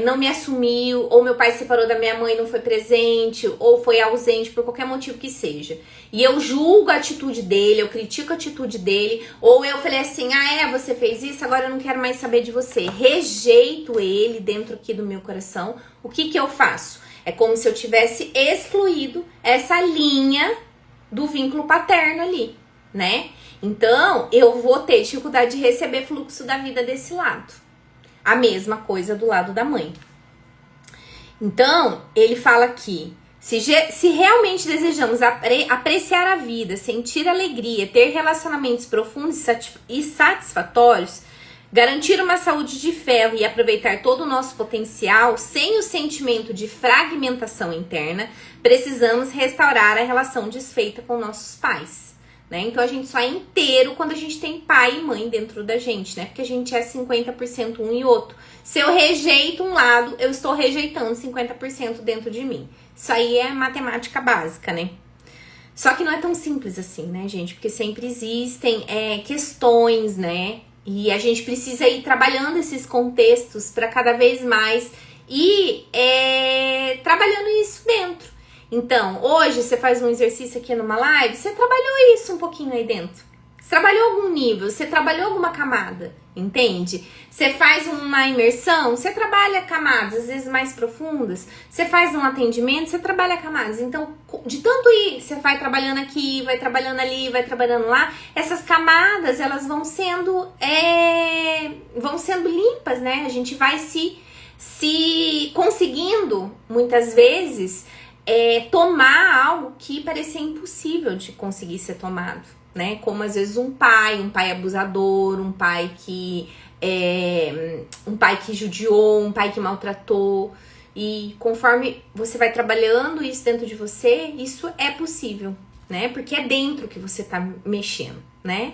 não me assumiu, ou meu pai se separou da minha mãe e não foi presente, ou foi ausente por qualquer motivo que seja. E eu julgo a atitude dele, eu critico a atitude dele, ou eu falei assim, você fez isso, agora eu não quero mais saber de você. Rejeito ele dentro aqui do meu coração. O que eu faço? É como se eu tivesse excluído essa linha do vínculo paterno ali, né? Então, eu vou ter dificuldade de receber fluxo da vida desse lado. A mesma coisa do lado da mãe. Então, ele fala aqui, se realmente desejamos apreciar a vida, sentir alegria, ter relacionamentos profundos e satisfatórios, garantir uma saúde de ferro e aproveitar todo o nosso potencial sem o sentimento de fragmentação interna, precisamos restaurar a relação desfeita com nossos pais. Né? Então a gente só é inteiro quando a gente tem pai e mãe dentro da gente, né? Porque a gente é 50% um e outro. Se eu rejeito um lado, eu estou rejeitando 50% dentro de mim. Isso aí é matemática básica, né? Só que não é tão simples assim, né, gente? Porque sempre existem questões, né? E a gente precisa ir trabalhando esses contextos para cada vez mais ir trabalhando isso dentro. Então, hoje você faz um exercício aqui numa live, você trabalhou isso um pouquinho aí dentro. Você trabalhou algum nível, você trabalhou alguma camada, entende? Você faz uma imersão, você trabalha camadas, às vezes mais profundas. Você faz um atendimento, você trabalha camadas. Então, de tanto ir, você vai trabalhando aqui, vai trabalhando ali, vai trabalhando lá, essas camadas, elas vão sendo limpas, né? A gente vai se conseguindo, muitas vezes, tomar algo que parecia impossível de conseguir ser tomado, né? Como às vezes um pai abusador, um pai que judiou, um pai que maltratou. E conforme você vai trabalhando isso dentro de você, isso é possível, né? Porque é dentro que você tá mexendo, né?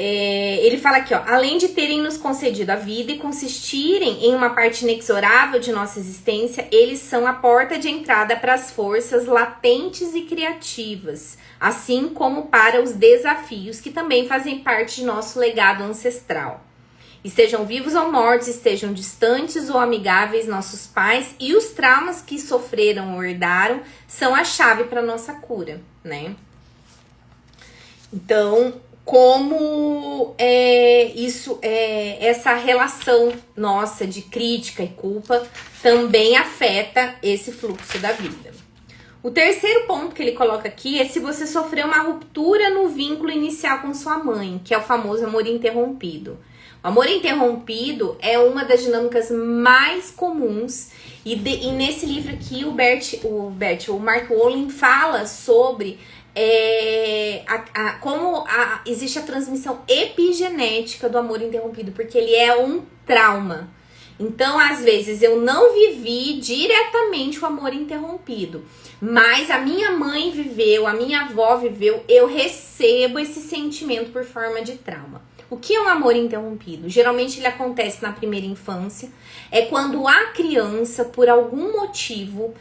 Ele fala aqui, ó, além de terem nos concedido a vida e consistirem em uma parte inexorável de nossa existência, eles são a porta de entrada para as forças latentes e criativas, assim como para os desafios que também fazem parte de nosso legado ancestral. Estejam vivos ou mortos, estejam distantes ou amigáveis, nossos pais e os traumas que sofreram ou herdaram são a chave para nossa cura, né? Então, como essa relação nossa de crítica e culpa também afeta esse fluxo da vida. O terceiro ponto que ele coloca aqui é se você sofreu uma ruptura no vínculo inicial com sua mãe, que é o famoso amor interrompido. O amor interrompido é uma das dinâmicas mais comuns e nesse livro aqui o Mark Wolin fala sobre como existe a transmissão epigenética do amor interrompido, porque ele é um trauma. Então, às vezes, eu não vivi diretamente o amor interrompido, mas a minha mãe viveu, a minha avó viveu, eu recebo esse sentimento por forma de trauma. O que é um amor interrompido? Geralmente ele acontece na primeira infância, é quando a criança, por algum motivo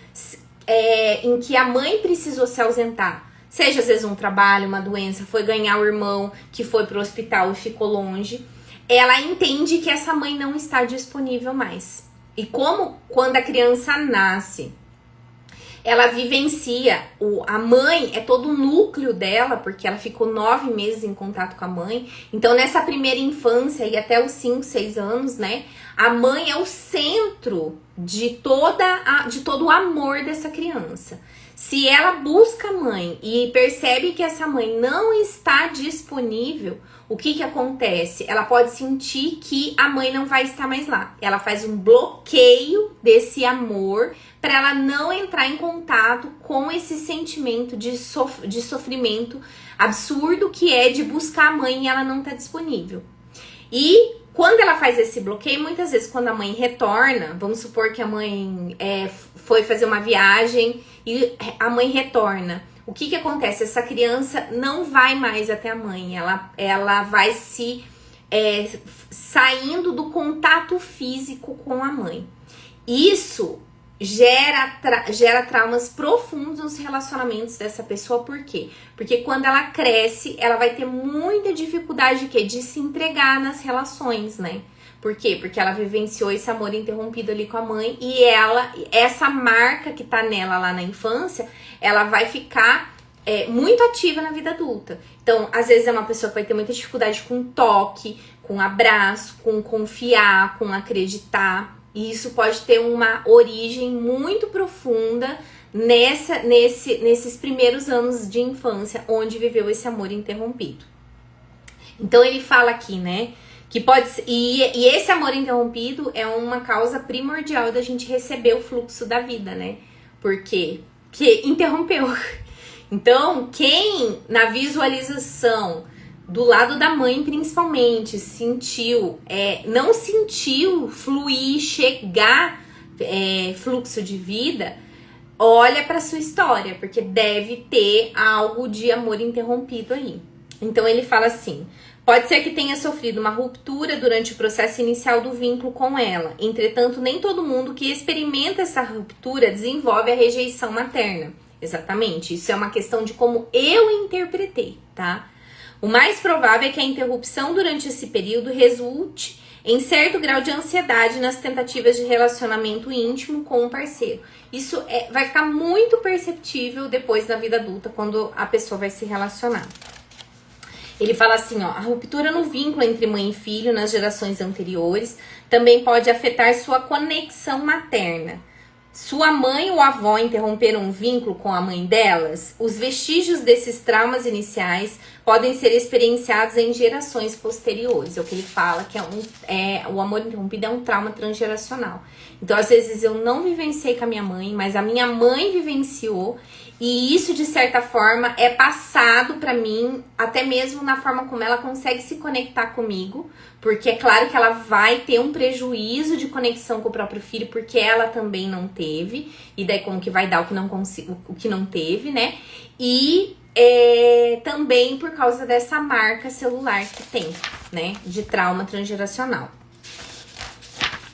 em que a mãe precisou se ausentar, seja às vezes um trabalho, uma doença, foi ganhar o irmão que foi pro hospital e ficou longe, ela entende que essa mãe não está disponível mais. E como quando a criança nasce, ela vivencia, a mãe é todo o núcleo dela, porque ela ficou 9 meses em contato com a mãe. Então, nessa primeira infância e até os 5, 6 anos, né? A mãe é o centro de todo o amor dessa criança. Se ela busca a mãe e percebe que essa mãe não está disponível, o que acontece? Ela pode sentir que a mãe não vai estar mais lá. Ela faz um bloqueio desse amor para ela não entrar em contato com esse sentimento de sofrimento absurdo que é de buscar a mãe e ela não tá disponível. E quando ela faz esse bloqueio, muitas vezes quando a mãe retorna, vamos supor que a mãe foi fazer uma viagem e a mãe retorna. O que acontece? Essa criança não vai mais até a mãe, ela vai saindo do contato físico com a mãe. Isso gera traumas profundos nos relacionamentos dessa pessoa. Por quê? Porque quando ela cresce, ela vai ter muita dificuldade de se entregar nas relações, né? Por quê? Porque ela vivenciou esse amor interrompido ali com a mãe e essa marca que tá nela lá na infância, ela vai ficar muito ativa na vida adulta. Então, às vezes é uma pessoa que vai ter muita dificuldade com toque, com abraço, com confiar, com acreditar. E isso pode ter uma origem muito profunda nesses primeiros anos de infância, onde viveu esse amor interrompido. Então, ele fala aqui, né? Que pode ser, e esse amor interrompido é uma causa primordial da gente receber o fluxo da vida, né? Por quê? Porque interrompeu. Então, quem na visualização do lado da mãe principalmente não sentiu fluir, chegar fluxo de vida, olha para sua história, porque deve ter algo de amor interrompido aí. Então ele fala assim: pode ser que tenha sofrido uma ruptura durante o processo inicial do vínculo com ela. Entretanto, nem todo mundo que experimenta essa ruptura desenvolve a rejeição materna. Exatamente, isso é uma questão de como eu interpretei, tá? O mais provável é que a interrupção durante esse período resulte em certo grau de ansiedade nas tentativas de relacionamento íntimo com o parceiro. Isso vai ficar muito perceptível depois na vida adulta, quando a pessoa vai se relacionar. Ele fala assim, ó, a ruptura no vínculo entre mãe e filho nas gerações anteriores também pode afetar sua conexão materna. Sua mãe ou avó interromperam um vínculo com a mãe delas? Os vestígios desses traumas iniciais podem ser experienciados em gerações posteriores. É o que ele fala, que o amor interrompido é um trauma transgeracional. Então, às vezes, eu não vivenciei com a minha mãe, mas a minha mãe vivenciou. E isso, de certa forma, é passado pra mim, até mesmo na forma como ela consegue se conectar comigo. Porque é claro que ela vai ter um prejuízo de conexão com o próprio filho, porque ela também não teve. E daí como que vai dar o que não teve, né? E também por causa dessa marca celular que tem, né? De trauma transgeracional.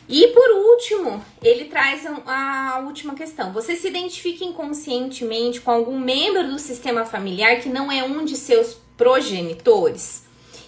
E por último, ele traz a última questão. Você se identifica inconscientemente com algum membro do sistema familiar que não é um de seus progenitores?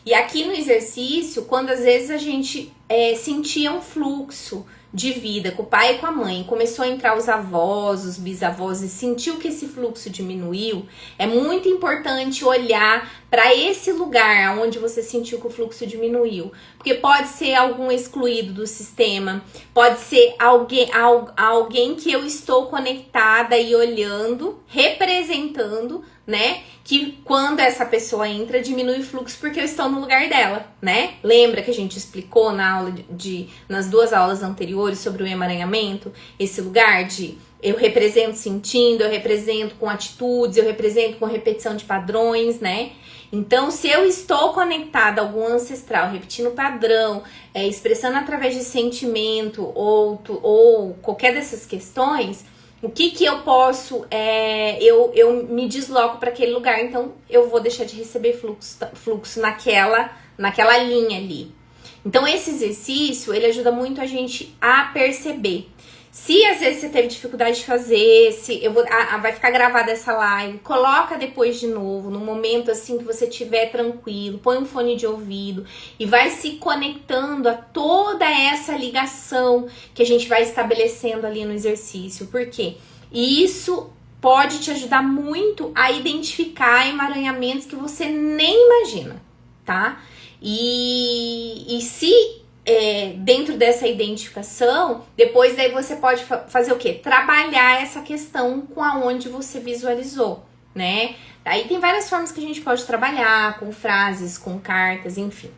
E aqui no exercício, quando às vezes a gente sentia um fluxo de vida com o pai e com a mãe, começou a entrar os avós, os bisavós e sentiu que esse fluxo diminuiu, é muito importante olhar para esse lugar onde você sentiu que o fluxo diminuiu. Porque pode ser algum excluído do sistema, pode ser alguém que eu estou conectada e olhando, representando, né? Que quando essa pessoa entra, diminui o fluxo porque eu estou no lugar dela, né? Lembra que a gente explicou nas duas aulas anteriores sobre o emaranhamento? Esse lugar de eu represento sentindo, eu represento com atitudes, eu represento com repetição de padrões, né? Então, se eu estou conectada a algum ancestral, repetindo padrão, expressando através de sentimento ou qualquer dessas questões, o que eu posso, eu me desloco para aquele lugar, então eu vou deixar de receber fluxo naquela linha ali. Então esse exercício, ele ajuda muito a gente a perceber. Se às vezes você teve dificuldade de fazer, vai ficar gravada essa live, coloca depois de novo, no momento assim que você estiver tranquilo, põe um fone de ouvido e vai se conectando a toda essa ligação que a gente vai estabelecendo ali no exercício. Por quê? E isso pode te ajudar muito a identificar emaranhamentos que você nem imagina, tá? E se dentro dessa identificação, depois daí você pode fazer o quê? Trabalhar essa questão com aonde você visualizou, né? Aí tem várias formas que a gente pode trabalhar, com frases, com cartas, enfim.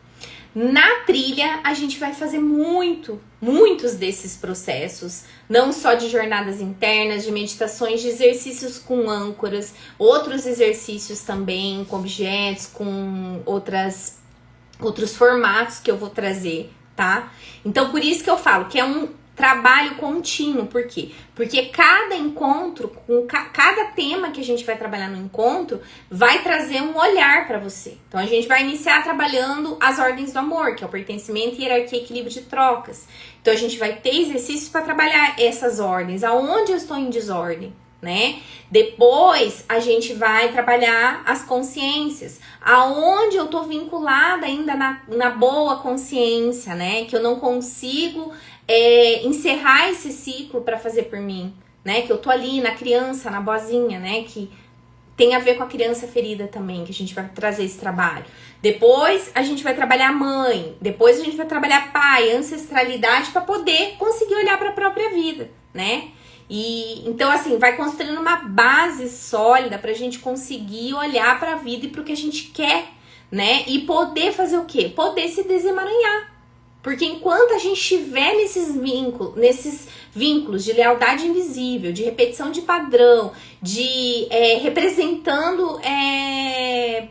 Na trilha, a gente vai fazer muitos desses processos, não só de jornadas internas, de meditações, de exercícios com âncoras, outros exercícios também, com objetos, com outros formatos que eu vou trazer, tá? Então, por isso que eu falo que trabalho contínuo. Por quê? Porque cada encontro, com cada tema que a gente vai trabalhar no encontro, vai trazer um olhar para você. Então a gente vai iniciar trabalhando as ordens do amor, que é o pertencimento, hierarquia, equilíbrio de trocas. Então a gente vai ter exercícios para trabalhar essas ordens, aonde eu estou em desordem, né? Depois a gente vai trabalhar as consciências, aonde eu tô vinculada ainda na boa consciência, né? Que eu não consigo encerrar esse ciclo para fazer por mim, né? Que eu tô ali na criança, na boazinha, né? Que tem a ver com a criança ferida também, que a gente vai trazer esse trabalho. Depois a gente vai trabalhar mãe, depois a gente vai trabalhar pai, ancestralidade, para poder conseguir olhar para a própria vida, né? E então, assim, vai construindo uma base sólida pra gente conseguir olhar pra vida e pro que a gente quer, né? E poder fazer o quê? Poder se desemaranhar. Porque enquanto a gente estiver nesses vínculos de lealdade invisível, de repetição de padrão, de representando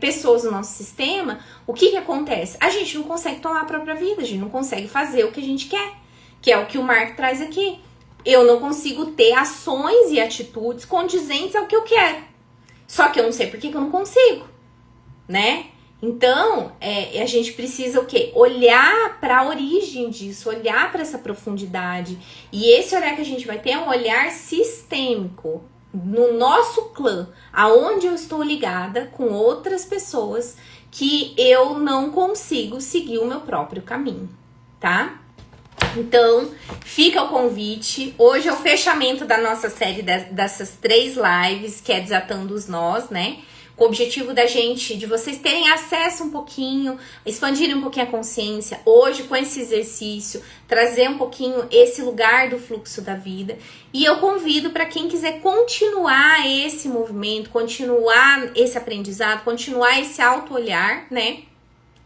pessoas no nosso sistema, o que acontece? A gente não consegue tomar a própria vida, a gente não consegue fazer o que a gente quer, que é o que o Mark traz aqui. Eu não consigo ter ações e atitudes condizentes ao que eu quero. Só que eu não sei por que eu não consigo, né? Então, a gente precisa o quê? Olhar para a origem disso, olhar para essa profundidade. E esse olhar que a gente vai ter é um olhar sistêmico no nosso clã, aonde eu estou ligada com outras pessoas que eu não consigo seguir o meu próprio caminho, tá? Então, fica o convite. Hoje é o fechamento da nossa série dessas 3 lives, que é Desatando os Nós, né? Com o objetivo de vocês terem acesso um pouquinho, expandirem um pouquinho a consciência. Hoje, com esse exercício, trazer um pouquinho esse lugar do fluxo da vida. E eu convido para quem quiser continuar esse movimento, continuar esse aprendizado, continuar esse auto-olhar, né?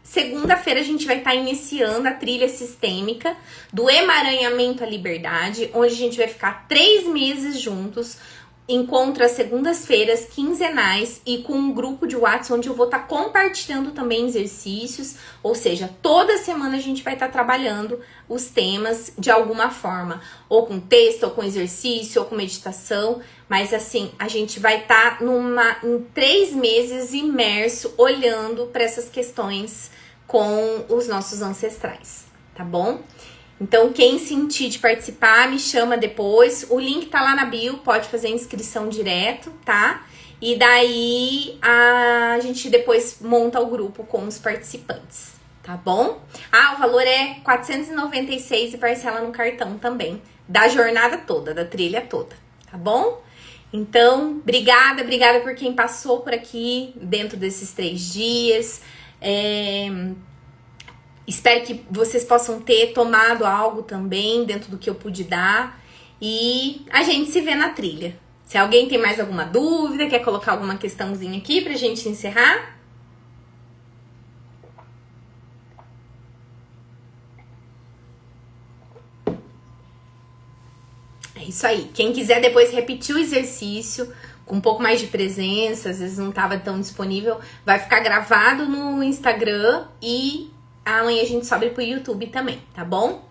Segunda-feira a gente vai estar iniciando a trilha sistêmica do emaranhamento à liberdade, onde a gente vai ficar 3 meses juntos, encontro às segundas-feiras quinzenais e com um grupo de WhatsApp onde eu vou estar compartilhando também exercícios, ou seja, toda semana a gente vai estar trabalhando os temas de alguma forma, ou com texto, ou com exercício, ou com meditação, mas assim, a gente vai estar em 3 meses imerso, olhando para essas questões com os nossos ancestrais, tá bom? Então, quem sentir de participar, me chama depois. O link tá lá na bio, pode fazer a inscrição direto, tá? E daí a gente depois monta o grupo com os participantes, tá bom? O valor é 496 e parcela no cartão também, da jornada toda, da trilha toda, tá bom? Então, obrigada por quem passou por aqui dentro desses 3 dias. Espero que vocês possam ter tomado algo também dentro do que eu pude dar. E a gente se vê na trilha. Se alguém tem mais alguma dúvida, quer colocar alguma questãozinha aqui pra gente encerrar. É isso aí. Quem quiser depois repetir o exercício com um pouco mais de presença, às vezes não estava tão disponível, vai ficar gravado no Instagram e amanhã a gente sobe pro YouTube também, tá bom?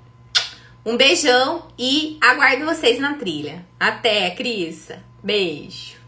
Um beijão e aguardo vocês na trilha. Até, Crissa. Beijo.